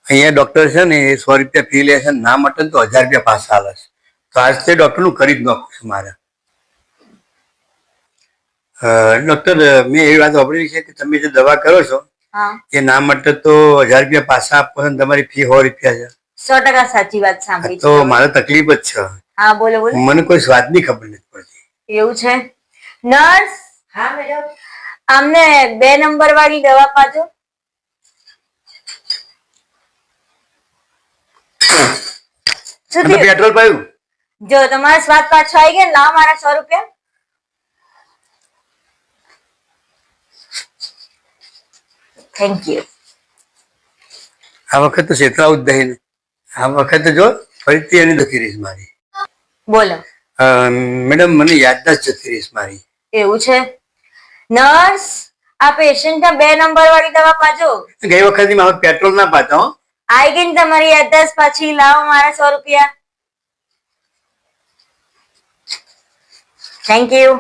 અહીંયા ડોક્ટર છે ને એ 100 રૂપિયા ફી લે છે, ના મટે ને તો 1000 રૂપિયા પાછા આલે છે. તો આજ તે ડોક્ટરનું કરી જ નાખું છું મારે. ડોક્ટર, મેં એવી વાત સાંભળેલી છે કે તમે જે દવા કરો છો એ ના મટે તો 1000 રૂપિયા પાછા આપો છો, તમારી ફી 100 રૂપિયા છે. 100% સાચી વાત સાંભળી. તો મારે તકલીફ જ છે. હા, બોલો બોલો. મને કોઈ સ્વાદની ખબર નથી પડતી. એવું છે? નર્સ. હા મેડમ. આમને 2 નંબર વાળી દવા પાજો. પેટ્રોલ પાયું? જો તમારો સ્વાદ પાછો આવી ગયો, લાવો મારા 100 રૂપિયા. Thank you. આ વખત તો છેતરાવું જ નહીં. આ વખત જો ફરીથી એની જતી રહીશ મારી. બોલો. મેડમ, મને યાદદાસ્ત જતી રહીશ મારી. એવું છે? નર્સ, આ પેશન્ટ 2 નંબર વાળી દવા પાજો. ગઈ વખત મારે પેટ્રોલ ના પાતા હો. આઈ ગઈ ને તમારી યાદદાસ્ત પાછી, લાવો મારા 100 રૂપિયા. Thank you.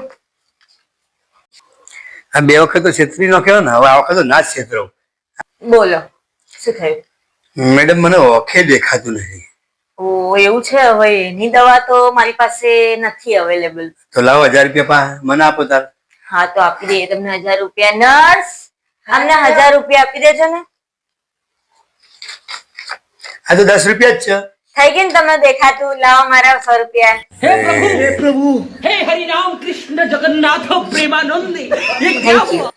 આ 2 વખત તો છેતરી નાખ્યો ને, હવે આ વખત તો ના જ છેતરો. બોલો, શું થયું? મેડમ, મને ઓખે દેખાતું નથી. ઓ એવું છે? હવે એની દવા તો મારી પાસે નથી અવેલેબલ. તો લાવો 1000 રૂપિયા મને આપો તાર. હા, તો આપી દઈએ તમને 1000 રૂપિયા. નર્સ, અમને 1000 રૂપિયા આપી દેજો ને. આ તો 10 રૂપિયા જ છે. થઈ ગયું ને તમને દેખાતું, લાવો મારા 100 રૂપિયા. हे प्रभु हे हरि राम कृष्ण जगन्नाथ प्रेमानंद ये क्या हुआ?